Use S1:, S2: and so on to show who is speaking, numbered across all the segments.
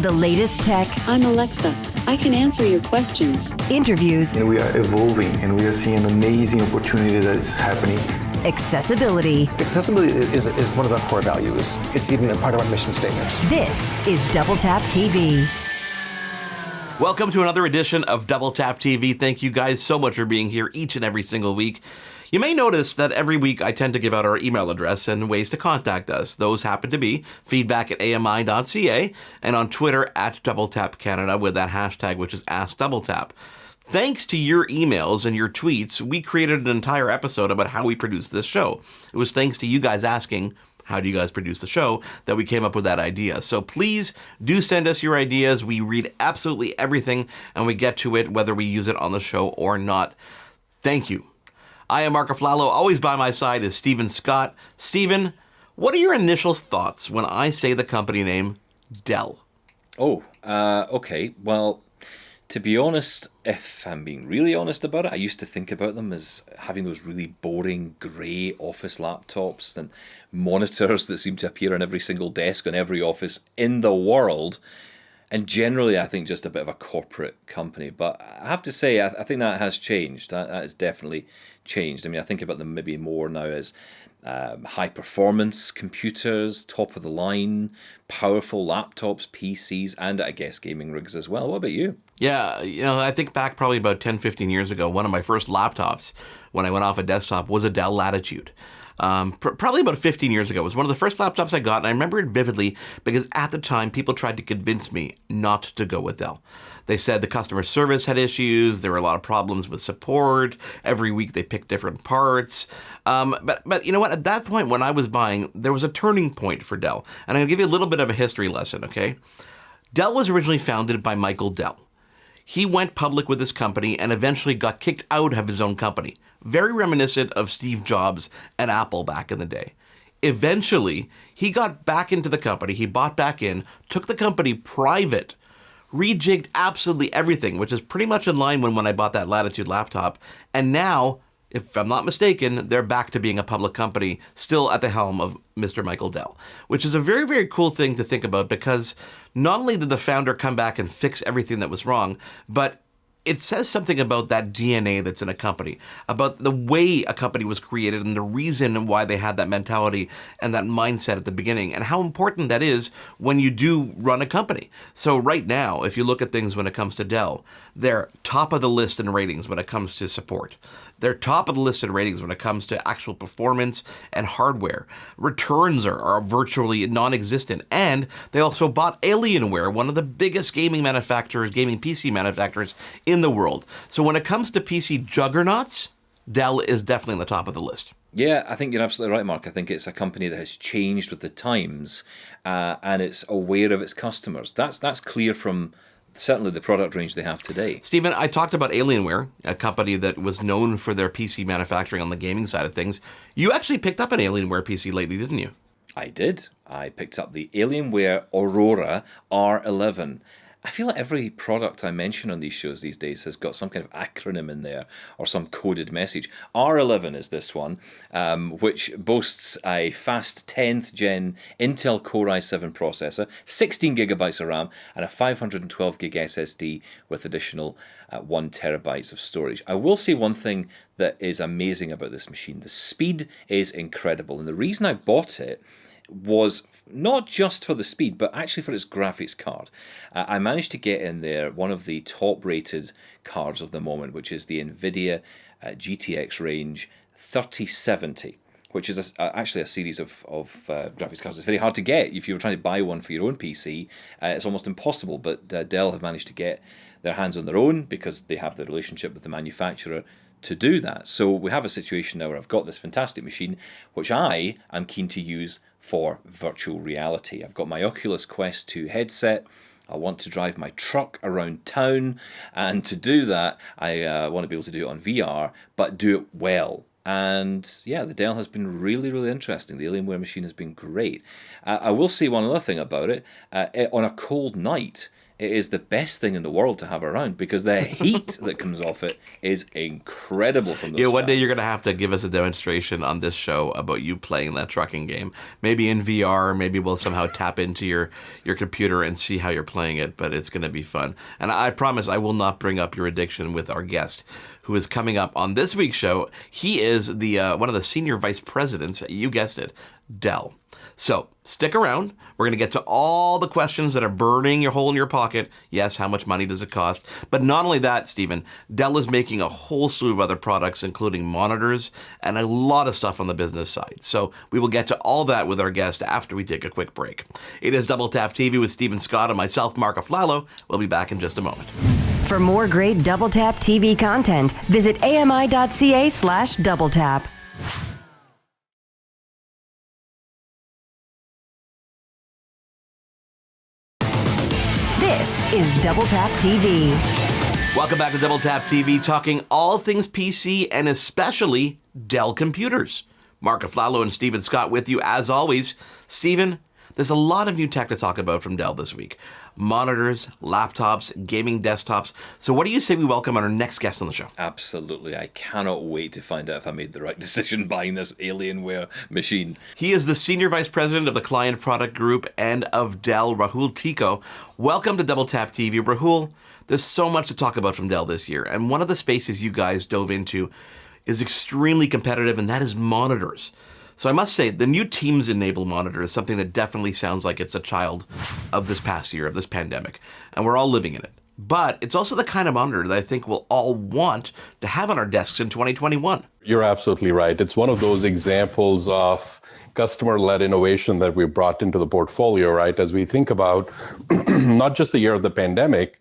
S1: The latest tech.
S2: I'm Alexa. I can answer your questions.
S1: Interviews.
S3: And we are evolving, and we are seeing an amazing opportunity that is happening.
S1: Accessibility.
S4: Accessibility is one of our core values. It's even a part of our mission statement.
S1: This is Double Tap TV.
S5: Welcome to another edition of Double Tap TV. Thank you guys so much for being here each and every single week. You may notice that every week I tend to give out our email address and ways to contact us. Those happen to be feedback@ami.ca and on Twitter @DoubleTapCanada with that hashtag, which is AskDoubleTap. Thanks to your emails and your tweets, we created an entire episode about how we produce this show. It was thanks to you guys asking, how do you guys produce the show, that we came up with that idea. So please do send us your ideas. We read absolutely everything and we get to it whether we use it on the show or not. Thank you. I am Mark Aflalo. Always by my side is Stephen Scott. Stephen, what are your initial thoughts when I say the company name Dell?
S6: Okay. Well, to be honest, if I'm being really honest about it, I used to think about them as having those really boring grey office laptops and monitors that seem to appear on every single desk on every office in the world. And generally, I think just a bit of a corporate company. But I have to say, I think that has changed. That has definitely changed. I mean, I think about them maybe more now as high-performance computers, top-of-the-line, powerful laptops, PCs, and I guess gaming rigs as well. What about you?
S5: Yeah, I think back probably about 10, 15 years ago, one of my first laptops when I went off a desktop was a Dell Latitude. Probably about 15 years ago. It was one of the first laptops I got, and I remember it vividly because at the time, people tried to convince me not to go with Dell. They said the customer service had issues, there were a lot of problems with support, every week they picked different parts. But you know what, at that point when I was buying, there was a turning point for Dell. And I'm going to give you a little bit of a history lesson, okay? Dell was originally founded by Michael Dell. He went public with his company and eventually got kicked out of his own company. Very reminiscent of Steve Jobs and Apple back in the day. Eventually, he got back into the company, he bought back in, took the company private, rejigged absolutely everything, which is pretty much in line when I bought that Latitude laptop. And now, if I'm not mistaken, they're back to being a public company, still at the helm of Mr. Michael Dell, which is a very, very cool thing to think about because not only did the founder come back and fix everything that was wrong, but it says something about that DNA that's in a company, about the way a company was created and the reason why they had that mentality and that mindset at the beginning and how important that is when you do run a company. So right now, if you look at things when it comes to Dell, they're top of the list in ratings when it comes to support. They're top of the list in ratings when it comes to actual performance and hardware. Returns are virtually non-existent. And they also bought Alienware, one of the biggest gaming PC manufacturers in the world. So when it comes to PC juggernauts, Dell is definitely on the top of the list.
S6: Yeah, I think you're absolutely right, Mark. I think it's a company that has changed with the times and it's aware of its customers. That's clear from certainly the product range they have today.
S5: Stephen, I talked about Alienware, a company that was known for their PC manufacturing on the gaming side of things. You actually picked up an Alienware PC lately, didn't you?
S6: I did. I picked up the Alienware Aurora R11. I feel like every product I mention on these shows these days has got some kind of acronym in there or some coded message. R11 is this one, which boasts a fast 10th gen Intel Core i7 processor, 16 gigabytes of RAM, and a 512 gig SSD with additional 1 terabytes of storage. I will say one thing that is amazing about this machine. The speed is incredible, and the reason I bought it was not just for the speed, but actually for its graphics card. I managed to get in there one of the top-rated cards of the moment, which is the NVIDIA GTX range 3070, which is actually a series of graphics cards. It's very hard to get. If you were trying to buy one for your own PC, it's almost impossible, but Dell have managed to get their hands on their own because they have the relationship with the manufacturer to do that. So we have a situation now where I've got this fantastic machine, which I am keen to use for virtual reality. I've got my Oculus Quest 2 headset. I want to drive my truck around town, and to do that, I want to be able to do it on VR, but do it well. And yeah, the Dell has been really, really interesting. The Alienware machine has been great. I will say one other thing about it. On a cold night, it is the best thing in the world to have around because the heat that comes off it is incredible from those
S5: One day
S6: fans.
S5: you're going to have to give us a demonstration on this show about you playing that trucking game. Maybe in VR, maybe we'll somehow tap into your computer and see how you're playing it, but it's going to be fun. And I promise I will not bring up your addiction with our guest, who is coming up on this week's show. He is the one of the senior vice presidents, you guessed it, Dell. So stick around. We're going to get to all the questions that are burning a hole in your pocket. Yes, how much money does it cost? But not only that, Stephen, Dell is making a whole slew of other products, including monitors and a lot of stuff on the business side. So we will get to all that with our guest after we take a quick break. It is Double Tap TV with Stephen Scott and myself, Mark Aflalo. We'll be back in just a moment.
S1: For more great Double Tap TV content, visit ami.ca/doubletap. This is Double Tap TV.
S5: Welcome back to Double Tap TV, talking all things PC and especially Dell computers. Mark Aflalo and Stephen Scott with you as always. Stephen, there's a lot of new tech to talk about from Dell this week. Monitors, laptops, gaming desktops. So what do you say we welcome our next guest on the show?
S6: Absolutely. I cannot wait to find out if I made the right decision buying this Alienware machine.
S5: He is the Senior Vice President of the Client Product Group and of Dell, Rahul Tikko. Welcome to Double Tap TV. Rahul, there's so much to talk about from Dell this year, and one of the spaces you guys dove into is extremely competitive, and that is monitors. So I must say, the new Teams-enabled monitor is something that definitely sounds like it's a child of this past year, of this pandemic, and we're all living in it. But it's also the kind of monitor that I think we'll all want to have on our desks in 2021.
S7: You're absolutely right. It's one of those examples of customer-led innovation that we brought into the portfolio, right? As we think about not just the year of the pandemic,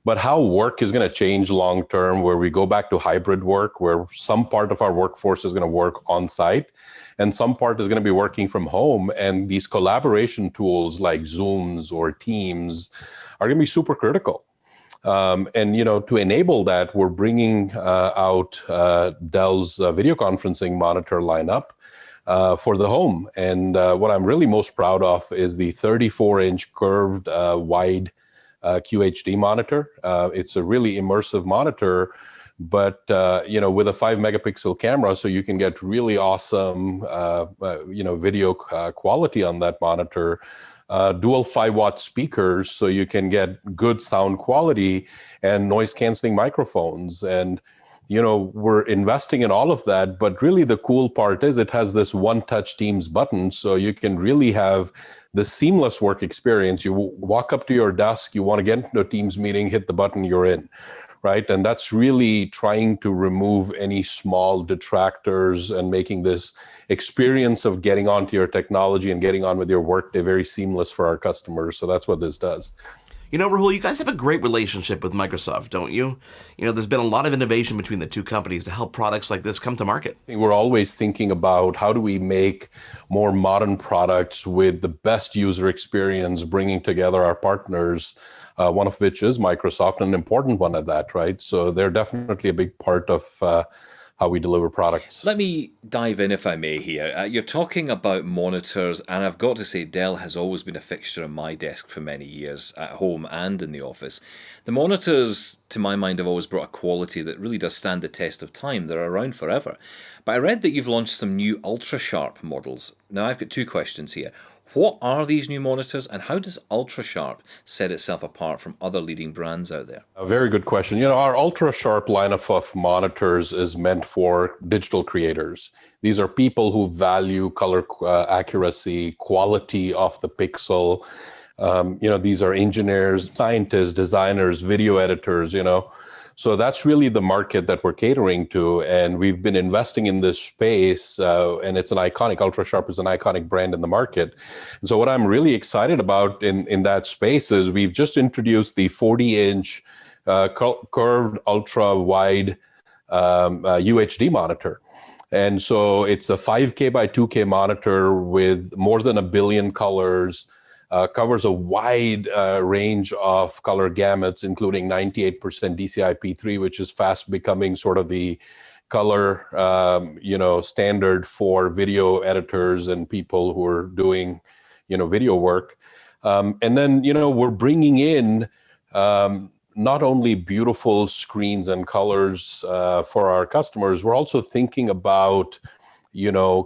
S7: but how work is going to change long-term, where we go back to hybrid work, where some part of our workforce is going to work on-site, and some part is going to be working from home. And these collaboration tools like Zooms or Teams are going to be super critical. And, to enable that, we're bringing out Dell's video conferencing monitor lineup for the home. And what I'm really most proud of is the 34-inch curved wide QHD monitor. It's a really immersive monitor, but with a 5-megapixel camera, so you can get really awesome video quality on that monitor. Dual 5-watt speakers, so you can get good sound quality, and noise canceling microphones. And we're investing in all of that, but really the cool part is it has this one-touch Teams button, so you can really have the seamless work experience. You walk up to your desk, you want to get into a Teams meeting, hit the button, you're in, right? And that's really trying to remove any small detractors and making this experience of getting onto your technology and getting on with your workday very seamless for our customers. So that's what this does.
S5: Rahul, you guys have a great relationship with Microsoft, don't you? There's been a lot of innovation between the two companies to help products like this come to market.
S7: We're always thinking about how do we make more modern products with the best user experience, bringing together our partners, one of which is Microsoft, an important one at that, right? So they're definitely a big part of how we deliver products.
S6: Let me dive in, if I may, here. You're talking about monitors, and I've got to say Dell has always been a fixture on my desk for many years, at home and in the office. The monitors, to my mind, have always brought a quality that really does stand the test of time. They're around forever. But I read that you've launched some new ultra-sharp models. Now, I've got two questions here. What are these new monitors, and how does ultra-sharp set itself apart from other leading brands out there?
S7: A very good question. Our ultra-sharp lineup of monitors is meant for digital creators. These are people who value color accuracy, quality of the pixel. These are engineers, scientists, designers, video editors, So that's really the market that we're catering to. And we've been investing in this space, and it's an iconic, UltraSharp is an iconic brand in the market. And so what I'm really excited about in that space is we've just introduced the 40-inch curved ultra-wide UHD monitor. And so it's a 5K by 2K monitor with more than 1 billion colors, covers a wide range of color gamuts, including 98% DCI-P3, which is fast becoming sort of the color, standard for video editors and people who are doing, video work. And then, we're bringing in not only beautiful screens and colors for our customers, we're also thinking about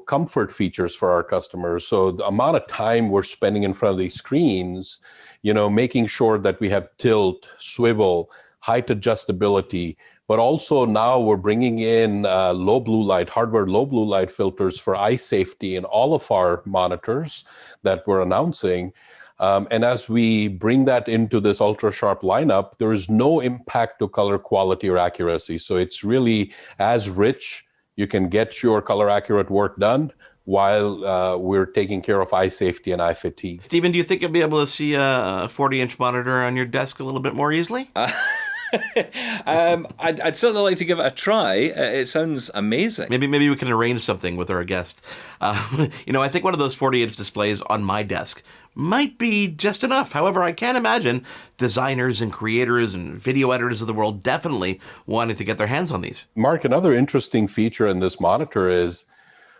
S7: comfort features for our customers. So the amount of time we're spending in front of these screens, making sure that we have tilt, swivel, height adjustability, but also now we're bringing in low blue light, hardware low blue light filters for eye safety in all of our monitors that we're announcing. And as we bring that into this ultra sharp lineup, there is no impact to color quality or accuracy. So it's really as rich. You can get your color accurate work done while we're taking care of eye safety and eye fatigue.
S5: Stephen, do you think you'll be able to see a 40-inch monitor on your desk a little bit more easily?
S6: I'd certainly like to give it a try. It sounds amazing.
S5: Maybe we can arrange something with our guest. I think one of those 40-inch displays on my desk might be just enough. However, I can't imagine designers and creators and video editors of the world definitely wanting to get their hands on these.
S7: Mark, another interesting feature in this monitor is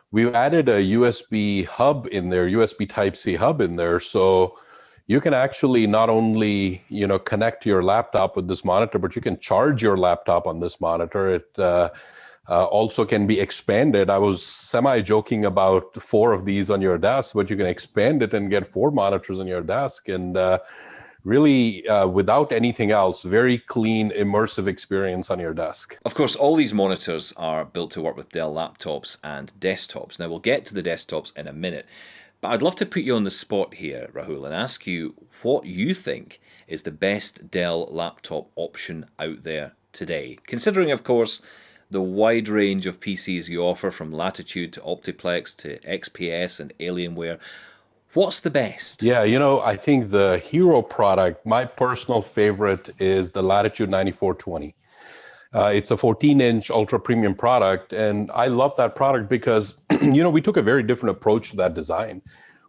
S7: we've added a USB hub in there, USB Type-C hub in there. So you can actually not only, connect your laptop with this monitor, but you can charge your laptop on this monitor. It also can be expanded. I was semi-joking about 4 of these on your desk, but you can expand it and get 4 monitors on your desk. And really, without anything else, very clean, immersive experience on your desk.
S6: Of course, all these monitors are built to work with Dell laptops and desktops. Now, we'll get to the desktops in a minute. But I'd love to put you on the spot here, Rahul, and ask you what you think is the best Dell laptop option out there today. Considering, of course, the wide range of PCs you offer, from Latitude to Optiplex to XPS and Alienware, what's the best?
S7: Yeah, I think the hero product, my personal favorite, is the Latitude 9420. It's a 14-inch ultra premium product, and I love that product because, we took a very different approach to that design.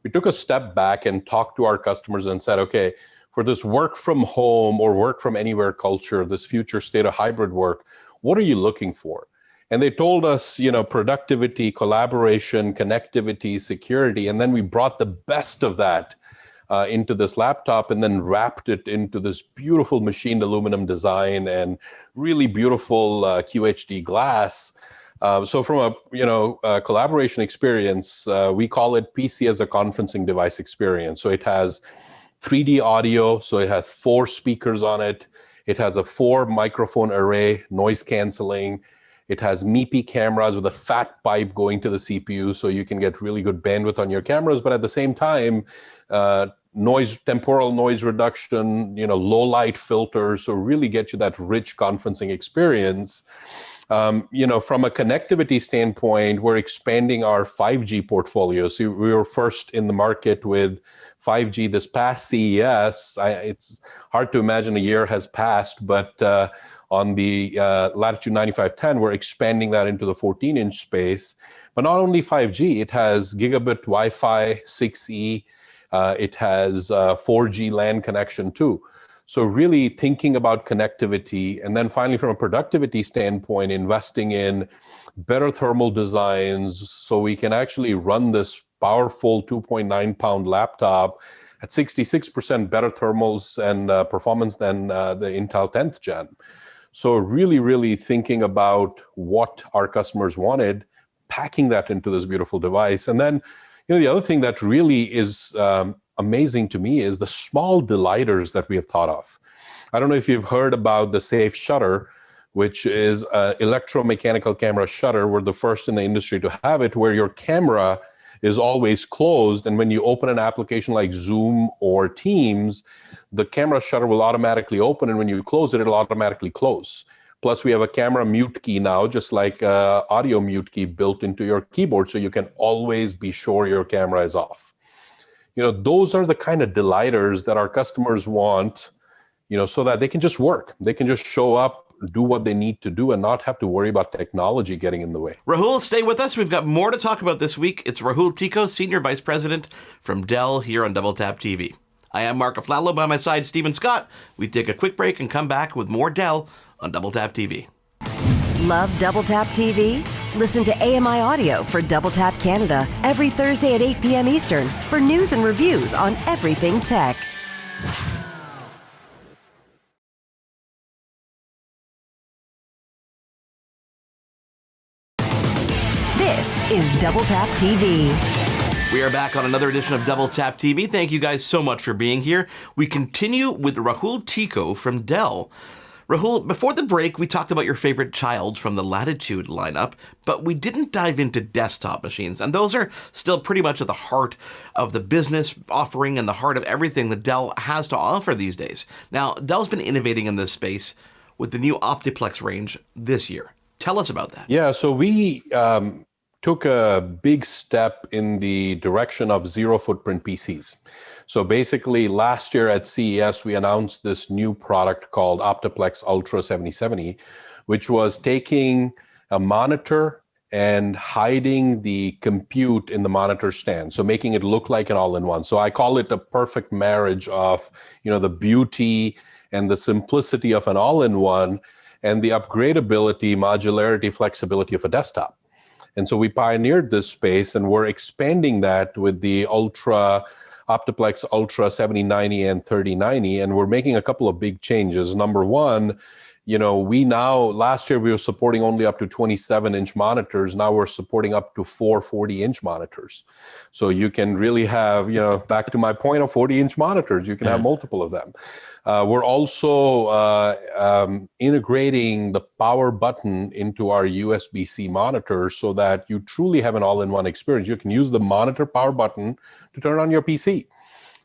S7: We took a step back and talked to our customers and said, okay, for this work from home or work from anywhere culture, this future state of hybrid work, what are you looking for? And they told us, productivity, collaboration, connectivity, security, and then we brought the best of that into this laptop and then wrapped it into this beautiful machined aluminum design and really beautiful QHD glass. So from a collaboration experience, we call it PC as a conferencing device experience. So it has 3D audio, so it has 4 speakers on it. It has a 4 microphone array, noise canceling. It has MIPI cameras with a fat pipe going to the CPU, so you can get really good bandwidth on your cameras, but at the same time, temporal noise reduction, low light filters, so really get you that rich conferencing experience. From a connectivity standpoint, we're expanding our 5G portfolio. So we were first in the market with 5G this past CES. It's hard to imagine a year has passed, but on the Latitude 9510, we're expanding that into the 14-inch space. But not only 5G, it has gigabit Wi-Fi, 6E, it has 4G LAN connection too. So really thinking about connectivity. And then finally, from a productivity standpoint, investing in better thermal designs so we can actually run this powerful 2.9-pound laptop at 66% better thermals and performance than the Intel 10th gen. So really, really thinking about what our customers wanted, packing that into this beautiful device. And then, the other thing that really is amazing to me is the small delighters that we have thought of. I don't know if you've heard about the Safe Shutter, which is an electromechanical camera shutter. We're the first in the industry to have it, where your camera is always closed, and when you open an application like Zoom or Teams, the camera shutter will automatically open, and when you close it, it'll automatically close. Plus, we have a camera mute key now, just like audio mute key built into your keyboard, so you can always be sure your camera is off. Those are the kind of delighters that our customers want, so that they can just work. They can just show up, do what they need to do, and not have to worry about technology getting in the way.
S5: Rahul, stay with us. We've got more to talk about this week. It's Rahul Tico, Senior Vice President from Dell here on Double Tap TV. I am Mark Aflalo. By my side, Stephen Scott. We take a quick break and come back with more Dell on Double Tap TV.
S1: Love Double Tap TV? Listen to AMI Audio for Double Tap Canada every Thursday at 8 p.m. Eastern for news and reviews on everything tech. This is Double Tap TV.
S5: We are back on another edition of Double Tap TV. Thank you guys so much for being here. We continue with Rahul Tikko from Dell. Rahul, before the break, we talked about your favorite child from the Latitude lineup, but we didn't dive into desktop machines, and those are still pretty much at the heart of the business offering and the heart of everything that Dell has to offer these days. Now, Dell's been innovating in this space with the new Optiplex range this year. Tell us about that.
S7: Yeah, so we took a big step in the direction of zero footprint PCs. So basically, last year at CES, we announced this new product called Optiplex Ultra 7070, which was taking a monitor and hiding the compute in the monitor stand, so making it look like an all-in-one. So I call it a perfect marriage of, the beauty and the simplicity of an all-in-one and the upgradability, modularity, flexibility of a desktop. And so we pioneered this space, and we're expanding that with the Optiplex Ultra 7090 and 3090, and we're making a couple of big changes. Number one, last year we were supporting only up to 27-inch monitors. Now we're supporting up to 4 40-inch monitors. So you can really have, back to my point of 40-inch monitors, you can have multiple of them. We're also integrating the power button into our USB-C monitors so that you truly have an all-in-one experience. You can use the monitor power button to turn on your PC.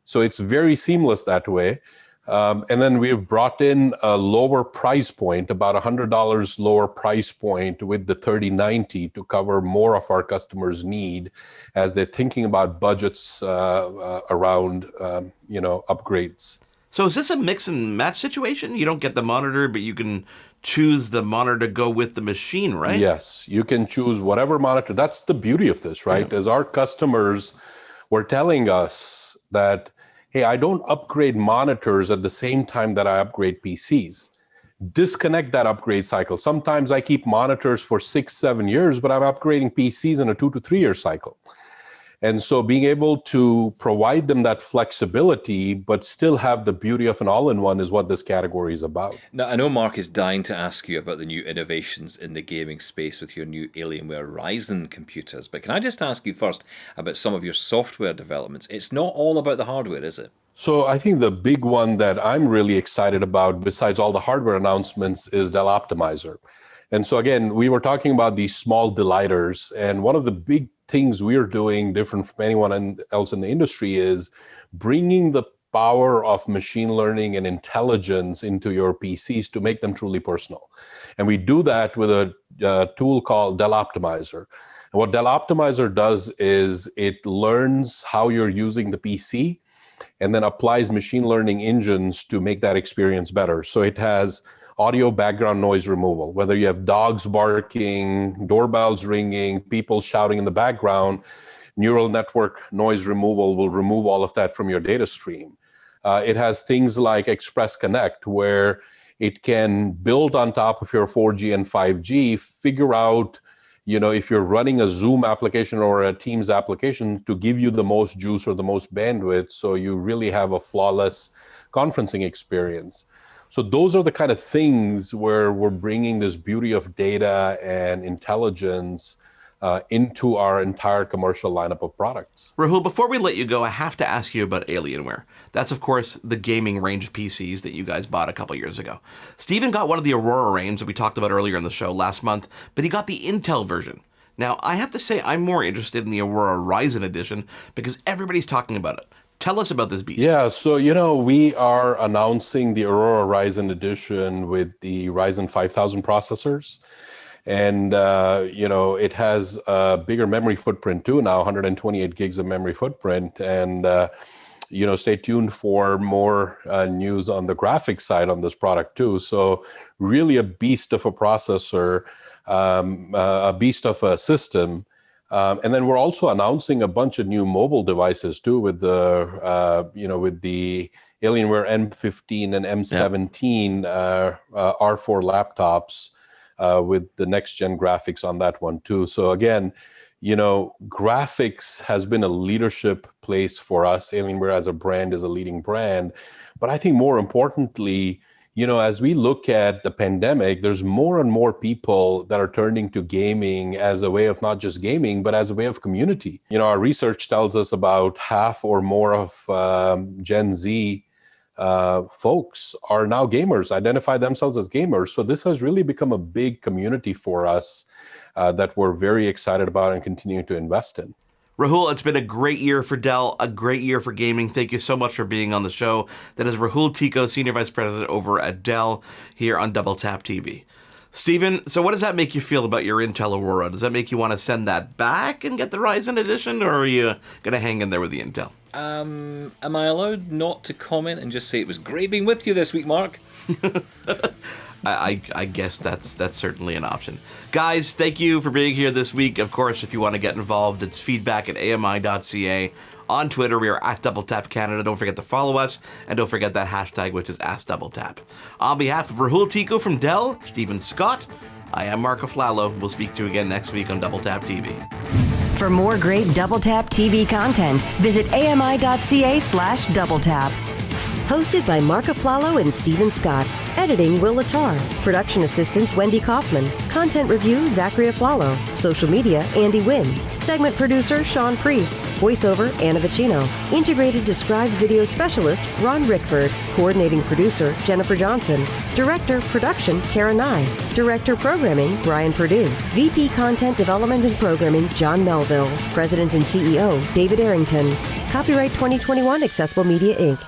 S7: So it's very seamless that way. And then we've brought in a lower price point, about $100 lower price point with the 3090 to cover more of our customers' need as they're thinking about budgets around, upgrades.
S5: So is this a mix and match situation? You don't get the monitor, but you can choose the monitor to go with the machine, right?
S7: Yes, you can choose whatever monitor. That's the beauty of this, right? Yeah. As our customers were telling us that, hey, I don't upgrade monitors at the same time that I upgrade PCs. Disconnect that upgrade cycle. Sometimes I keep monitors for 6-7 years, but I'm upgrading PCs in a 2 to 3 year cycle. And so being able to provide them that flexibility, but still have the beauty of an all-in-one is what this category is about.
S6: Now, I know Mark is dying to ask you about the new innovations in the gaming space with your new Alienware Ryzen computers, but can I just ask you first about some of your software developments? It's not all about the hardware, is it?
S7: So I think the big one that I'm really excited about, besides all the hardware announcements, is Dell Optimizer. And so again, we were talking about these small delighters, and one of the big things we're doing different from anyone else in the industry is bringing the power of machine learning and intelligence into your PCs to make them truly personal. And we do that with a tool called Dell Optimizer. And what Dell Optimizer does is it learns how you're using the PC and then applies machine learning engines to make that experience better. So it has audio background noise removal, whether you have dogs barking, doorbells ringing, people shouting in the background, neural network noise removal will remove all of that from your data stream. It has things like Express Connect, where it can build on top of your 4G and 5G, figure out, if you're running a Zoom application or a Teams application, to give you the most juice or the most bandwidth, so you really have a flawless conferencing experience. So those are the kind of things where we're bringing this beauty of data and intelligence into our entire commercial lineup of products.
S5: Rahul, before we let you go, I have to ask you about Alienware. That's, of course, the gaming range of PCs that you guys bought a couple years ago. Steven got one of the Aurora range that we talked about earlier in the show last month, but he got the Intel version. Now, I have to say I'm more interested in the Aurora Ryzen edition because everybody's talking about it. Tell us about this beast.
S7: Yeah, so, we are announcing the Aurora Ryzen edition with the Ryzen 5000 processors. And, it has a bigger memory footprint too now, 128 gigs of memory footprint. And, stay tuned for more news on the graphics side on this product too. So really a beast of a processor, a beast of a system. And then we're also announcing a bunch of new mobile devices too, with the Alienware M15 and M17 R4 laptops with the next gen graphics on that one too. So again, graphics has been a leadership place for us. Alienware as a brand is a leading brand, but I think more importantly, as we look at the pandemic, there's more and more people that are turning to gaming as a way of not just gaming, but as a way of community. Our research tells us about half or more of Gen Z folks are now gamers, identify themselves as gamers. So this has really become a big community for us that we're very excited about and continuing to invest in.
S5: Rahul, it's been a great year for Dell, a great year for gaming. Thank you so much for being on the show. That is Rahul Tico, Senior Vice President over at Dell here on Double Tap TV. Stephen, so what does that make you feel about your Intel Aurora? Does that make you want to send that back and get the Ryzen edition, or are you going to hang in there with the Intel?
S6: Am I allowed not to comment and just say it was great being with you this week, Mark?
S5: I guess that's certainly an option. Guys, thank you for being here this week. Of course, if you want to get involved, it's feedback@ami.ca. On Twitter, we are at DoubleTapCanada. Don't forget to follow us, and don't forget that hashtag, which is AskDoubleTap. On behalf of Rahul Tico from Dell, Stephen Scott, I am Mark Aflalo. We'll speak to you again next week on Double Tap TV.
S1: For more great Double Tap TV content, visit ami.ca/doubletap. Hosted by Mark Aflalo and Stephen Scott. Editing, Will Latar. Production assistants, Wendy Kaufman. Content review, Zachary Aflalo. Social media, Andy Wynn. Segment producer, Sean Priest. Voiceover, Anna Vicino. Integrated Described Video Specialist, Ron Rickford. Coordinating producer, Jennifer Johnson. Director, Production, Kara Nye. Director, Programming, Brian Perdue. VP Content Development and Programming, John Melville. President and CEO, David Arrington. Copyright 2021, Accessible Media, Inc.